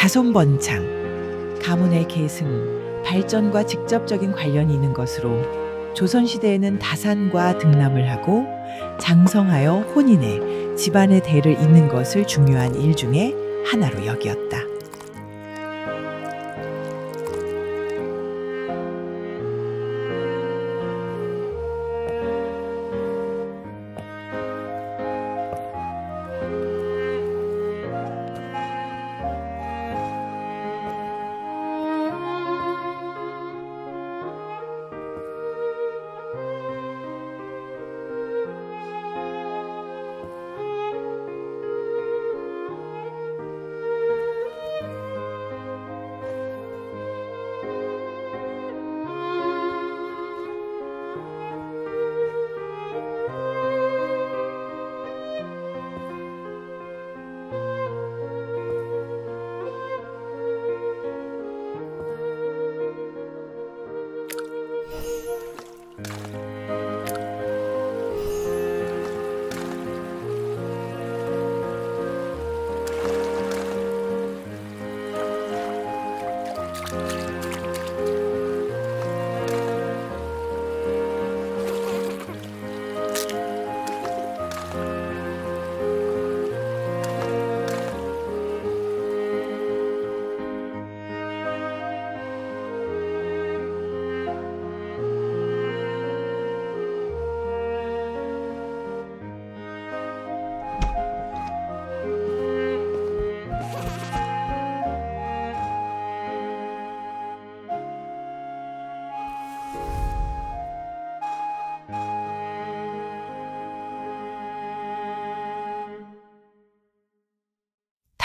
자손번창, 가문의 계승, 발전과 직접적인 관련이 있는 것으로 조선시대에는 다산과 등남을 하고 장성하여 혼인해 집안의 대를 잇는 것을 중요한 일 중에 하나로 여기었다.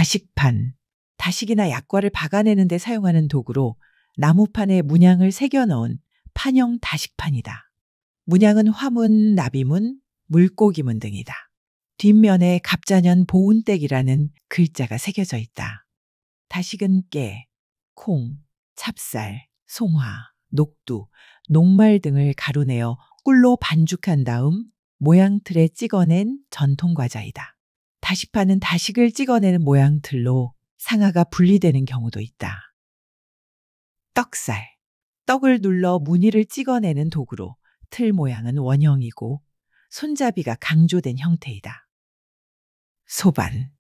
다식판, 다식이나 약과를 박아내는 데 사용하는 도구로 나무판에 문양을 새겨 넣은 판형 다식판이다. 문양은 화문, 나비문, 물고기문 등이다. 뒷면에 갑자년 보운댁이라는 글자가 새겨져 있다. 다식은 깨, 콩, 찹쌀, 송화, 녹두, 녹말 등을 가루내어 꿀로 반죽한 다음 모양틀에 찍어낸 전통 과자이다. 다식판은 다식을 찍어내는 모양틀로 상하가 분리되는 경우도 있다. 떡살, 떡을 눌러 무늬를 찍어내는 도구로 틀 모양은 원형이고 손잡이가 강조된 형태이다. 소반,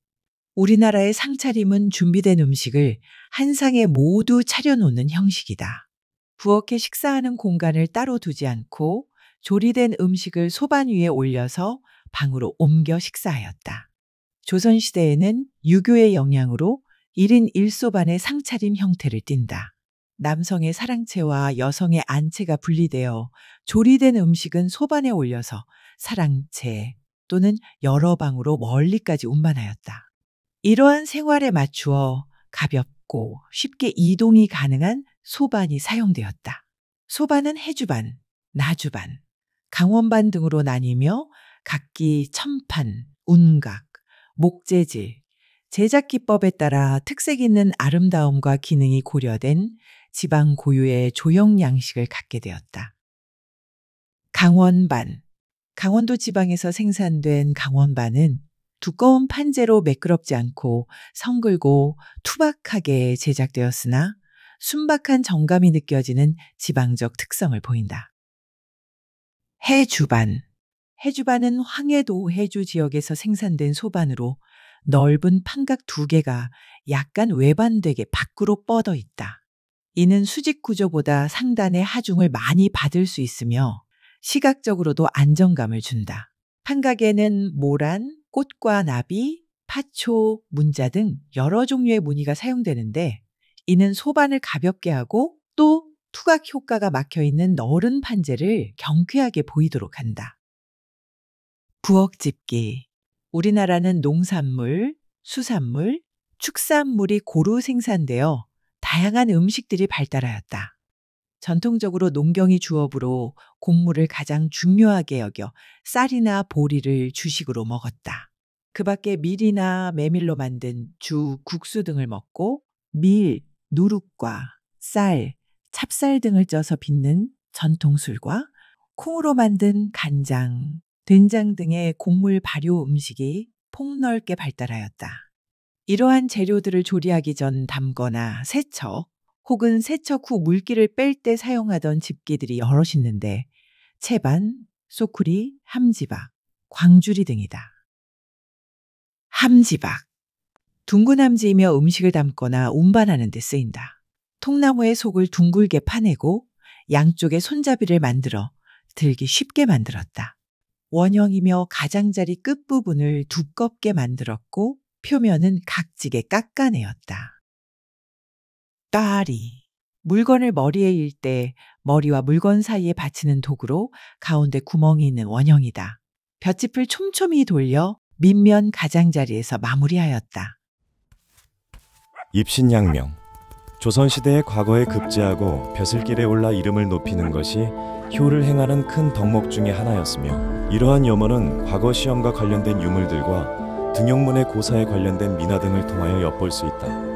우리나라의 상차림은 준비된 음식을 한 상에 모두 차려놓는 형식이다. 부엌에 식사하는 공간을 따로 두지 않고 조리된 음식을 소반 위에 올려서 방으로 옮겨 식사하였다. 조선시대에는 유교의 영향으로 1인 1소반의 상차림 형태를 띈다. 남성의 사랑채와 여성의 안채가 분리되어 조리된 음식은 소반에 올려서 사랑채 또는 여러 방으로 멀리까지 운반하였다. 이러한 생활에 맞추어 가볍고 쉽게 이동이 가능한 소반이 사용되었다. 소반은 해주반, 나주반, 강원반 등으로 나뉘며 각기 천판, 운각, 목재질, 제작 기법에 따라 특색 있는 아름다움과 기능이 고려된 지방 고유의 조형 양식을 갖게 되었다. 강원반, 강원도 지방에서 생산된 강원반은 두꺼운 판재로 매끄럽지 않고 성글고 투박하게 제작되었으나 순박한 정감이 느껴지는 지방적 특성을 보인다. 해주반, 해주반은 황해도 해주 지역에서 생산된 소반으로 넓은 판각 2개가 약간 외반되게 밖으로 뻗어 있다. 이는 수직 구조보다 상단의 하중을 많이 받을 수 있으며 시각적으로도 안정감을 준다. 판각에는 모란, 꽃과 나비, 파초, 문자 등 여러 종류의 무늬가 사용되는데 이는 소반을 가볍게 하고 또 투각 효과가 막혀있는 너른 판재를 경쾌하게 보이도록 한다. 부엌집기, 우리나라는 농산물, 수산물, 축산물이 고루 생산되어 다양한 음식들이 발달하였다. 전통적으로 농경이 주업으로 곡물을 가장 중요하게 여겨 쌀이나 보리를 주식으로 먹었다. 그 밖에 밀이나 메밀로 만든 주, 국수 등을 먹고 밀, 누룩과 쌀, 찹쌀 등을 쪄서 빚는 전통술과 콩으로 만든 간장, 된장 등의 곡물 발효 음식이 폭넓게 발달하였다. 이러한 재료들을 조리하기 전 담거나 세척 혹은 세척 후 물기를 뺄 때 사용하던 집기들이 여럿 있는데 채반, 소쿠리, 함지박, 광주리 등이다. 함지박. 둥근 함지이며 음식을 담거나 운반하는 데 쓰인다. 통나무의 속을 둥글게 파내고 양쪽에 손잡이를 만들어 들기 쉽게 만들었다. 원형이며 가장자리 끝부분을 두껍게 만들었고 표면은 각지게 깎아내었다. 따리. 물건을 머리에 일 때 머리와 물건 사이에 받치는 도구로 가운데 구멍이 있는 원형이다. 볏짚을 촘촘히 돌려 밑면 가장자리에서 마무리하였다. 입신양명. 조선시대의 과거에 급제하고 벼슬길에 올라 이름을 높이는 것이 효를 행하는 큰 덕목 중의 하나였으며, 이러한 염원은 과거 시험과 관련된 유물들과 등용문의 고사에 관련된 민화 등을 통하여 엿볼 수 있다.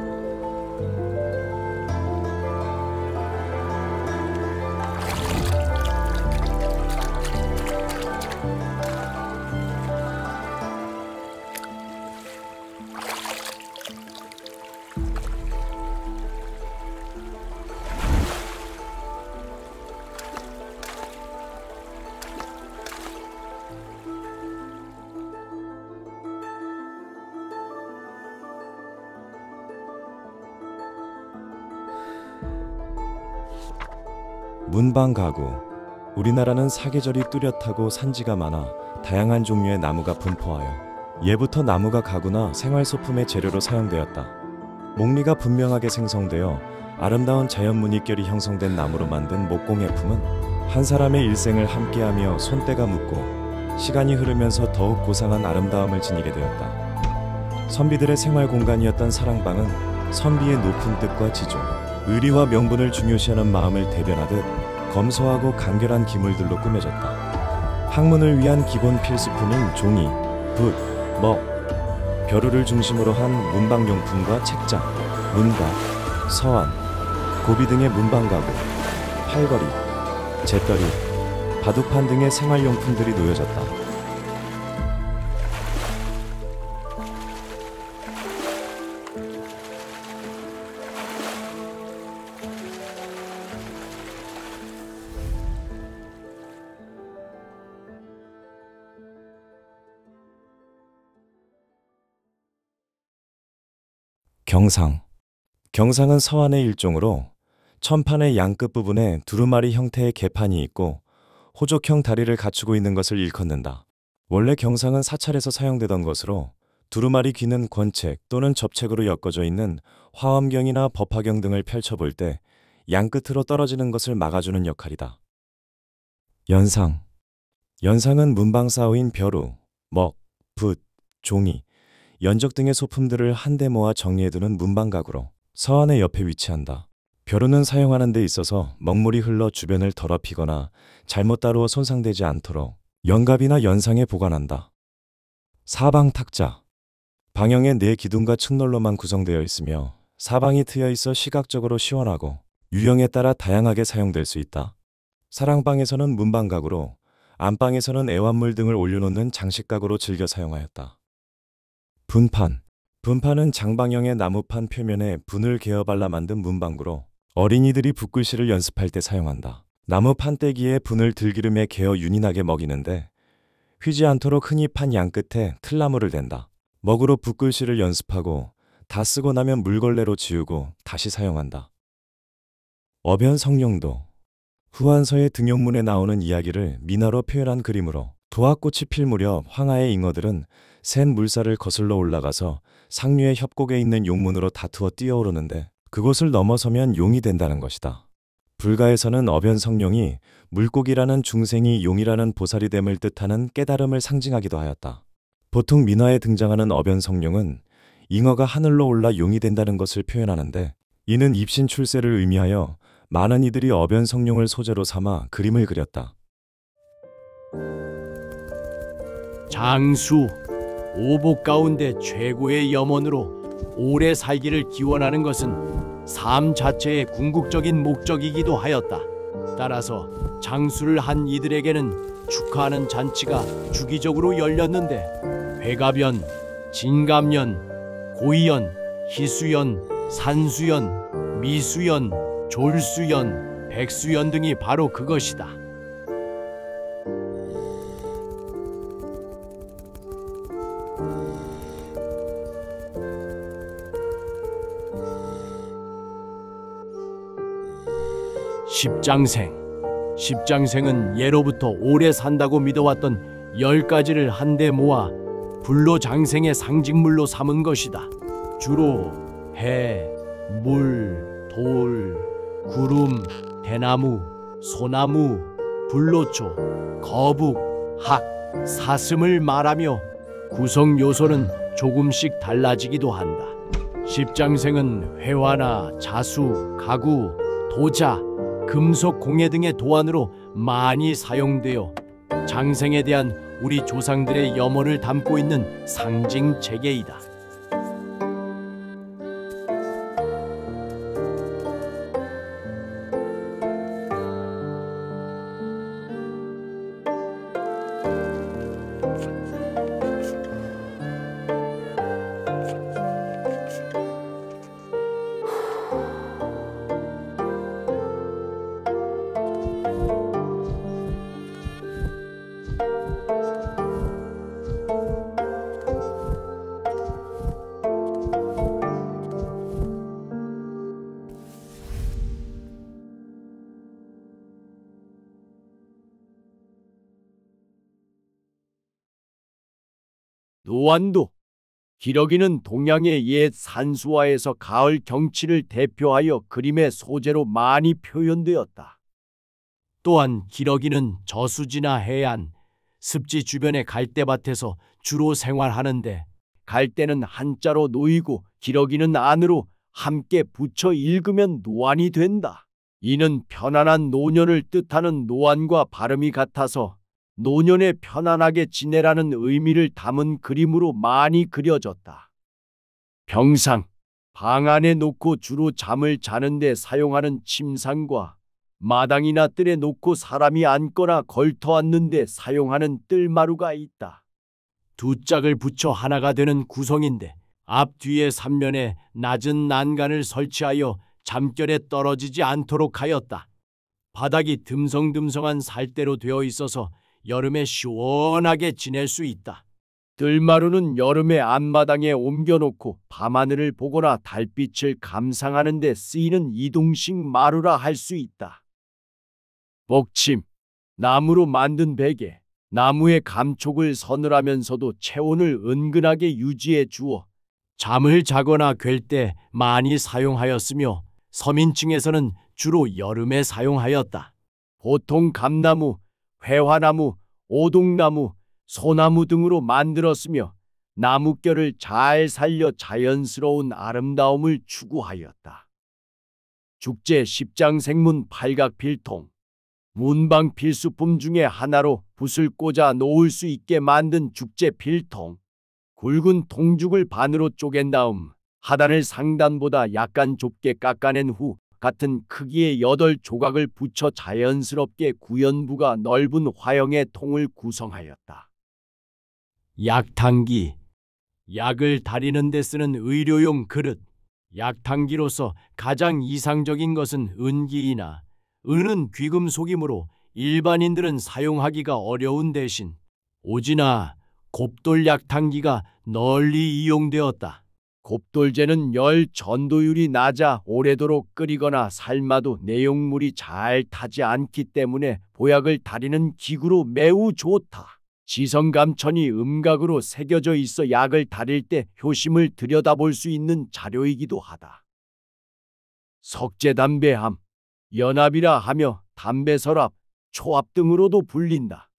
문방 가구. 우리나라는 사계절이 뚜렷하고 산지가 많아 다양한 종류의 나무가 분포하여 예부터 나무가 가구나 생활소품의 재료로 사용되었다. 목리가 분명하게 생성되어 아름다운 자연 무늬결이 형성된 나무로 만든 목공예품은 한 사람의 일생을 함께하며 손때가 묻고 시간이 흐르면서 더욱 고상한 아름다움을 지니게 되었다. 선비들의 생활 공간이었던 사랑방은 선비의 높은 뜻과 지종, 의리와 명분을 중요시하는 마음을 대변하듯 검소하고 간결한 기물들로 꾸며졌다. 학문을 위한 기본 필수품인 종이, 붓, 먹, 벼루를 중심으로 한 문방용품과 책장, 문가, 서안, 고비 등의 문방가구, 팔걸이, 재떨이, 바둑판 등의 생활용품들이 놓여졌다. 경상. 경상은 서안의 일종으로 천판의 양끝 부분에 두루마리 형태의 개판이 있고 호족형 다리를 갖추고 있는 것을 일컫는다. 원래 경상은 사찰에서 사용되던 것으로 두루마리 귀는 권책 또는 접책으로 엮어져 있는 화엄경이나 법화경 등을 펼쳐볼 때 양끝으로 떨어지는 것을 막아주는 역할이다. 연상. 연상은 문방 사오인 벼루, 먹, 붓, 종이, 연적 등의 소품들을 한데 모아 정리해두는 문방가구로 서안의 옆에 위치한다. 벼루는 사용하는 데 있어서 먹물이 흘러 주변을 더럽히거나 잘못 다루어 손상되지 않도록 연갑이나 연상에 보관한다. 사방탁자. 방형의 네 기둥과 측널로만 구성되어 있으며 사방이 트여 있어 시각적으로 시원하고 유형에 따라 다양하게 사용될 수 있다. 사랑방에서는 문방가구로, 안방에서는 애완물 등을 올려놓는 장식가구로 즐겨 사용하였다. 분판. 분판은 장방형의 나무판 표면에 분을 개어 발라 만든 문방구로 어린이들이 붓글씨를 연습할 때 사용한다. 나무 판때기에 분을 들기름에 개어 윤이 나게 먹이는데 휘지 않도록 흔히 판 양끝에 틀나무를 댄다. 먹으로 붓글씨를 연습하고 다 쓰고 나면 물걸레로 지우고 다시 사용한다. 어변 성룡도. 후한서의 등용문에 나오는 이야기를 민화로 표현한 그림으로 도화꽃이 필 무렵 황하의 잉어들은 샌 물살을 거슬러 올라가서 상류의 협곡에 있는 용문으로 다투어 뛰어오르는데 그곳을 넘어서면 용이 된다는 것이다. 불가에서는 어변성룡이 물고기라는 중생이 용이라는 보살이 됨을 뜻하는 깨달음을 상징하기도 하였다. 보통 민화에 등장하는 어변성룡은 잉어가 하늘로 올라 용이 된다는 것을 표현하는데 이는 입신 출세를 의미하여 많은 이들이 어변성룡을 소재로 삼아 그림을 그렸다. 장수, 오복 가운데 최고의 염원으로 오래 살기를 기원하는 것은 삶 자체의 궁극적인 목적이기도 하였다. 따라서 장수를 한 이들에게는 축하하는 잔치가 주기적으로 열렸는데 회가변, 진감년, 고이연, 희수연, 산수연, 미수연, 졸수연, 백수연 등이 바로 그것이다. 십장생은 예로부터 오래 산다고 믿어왔던 10가지를 한데 모아 불로장생의 상징물로 삼은 것이다. 주로 해, 물, 돌, 구름, 대나무, 소나무, 불로초, 거북, 학, 사슴을 말하며 구성 요소는 조금씩 달라지기도 한다. 십장생은 회화나 자수, 가구, 도자, 금속, 공예 등의 도안으로 많이 사용되어 장생에 대한 우리 조상들의 염원을 담고 있는 상징 체계이다. 노안도 기러기는 동양의 옛 산수화에서 가을 경치를 대표하여 그림의 소재로 많이 표현되었다. 또한 기러기는 저수지나 해안, 습지 주변의 갈대밭에서 주로 생활하는데 갈대는 한자로 놓이고 기러기는 안으로 함께 붙여 읽으면 노안이 된다. 이는 편안한 노년을 뜻하는 노안과 발음이 같아서 노년에 편안하게 지내라는 의미를 담은 그림으로 많이 그려졌다. 병상, 방 안에 놓고 주로 잠을 자는데 사용하는 침상과 마당이나 뜰에 놓고 사람이 앉거나 걸터 앉는데 사용하는 뜰마루가 있다. 두 짝을 붙여 하나가 되는 구성인데 앞뒤의 3면에 낮은 난간을 설치하여 잠결에 떨어지지 않도록 하였다. 바닥이 듬성듬성한 살대로 되어 있어서 여름에 시원하게 지낼 수 있다. 뜰마루는 여름에 앞마당에 옮겨놓고 밤하늘을 보거나 달빛을 감상하는 데 쓰이는 이동식 마루라 할 수 있다. 복침, 나무로 만든 베개, 나무의 감촉을 서늘하면서도 체온을 은근하게 유지해 주어 잠을 자거나 괸 때 많이 사용하였으며 서민층에서는 주로 여름에 사용하였다. 보통 감나무, 회화나무, 오동나무, 소나무 등으로 만들었으며 나뭇결을 잘 살려 자연스러운 아름다움을 추구하였다. 죽제 십장생문 팔각필통, 문방 필수품 중에 하나로 붓을 꽂아 놓을 수 있게 만든 죽제 필통, 굵은 통죽을 반으로 쪼갠 다음 하단을 상단보다 약간 좁게 깎아낸 후 같은 크기의 8조각을 붙여 자연스럽게 구연부가 넓은 화형의 통을 구성하였다. 약탕기, 약을 다리는 데 쓰는 의료용 그릇. 약탕기로서 가장 이상적인 것은 은기이나 은은 귀금속이므로 일반인들은 사용하기가 어려운 대신 오지나 곱돌 약탕기가 널리 이용되었다. 곱돌제는 열 전도율이 낮아 오래도록 끓이거나 삶아도 내용물이 잘 타지 않기 때문에 보약을 다리는 기구로 매우 좋다. 지성감천이 음각으로 새겨져 있어 약을 다릴 때 효심을 들여다볼 수 있는 자료이기도 하다. 석재담배함, 연합이라 하며 담배설합, 초합 등으로도 불린다.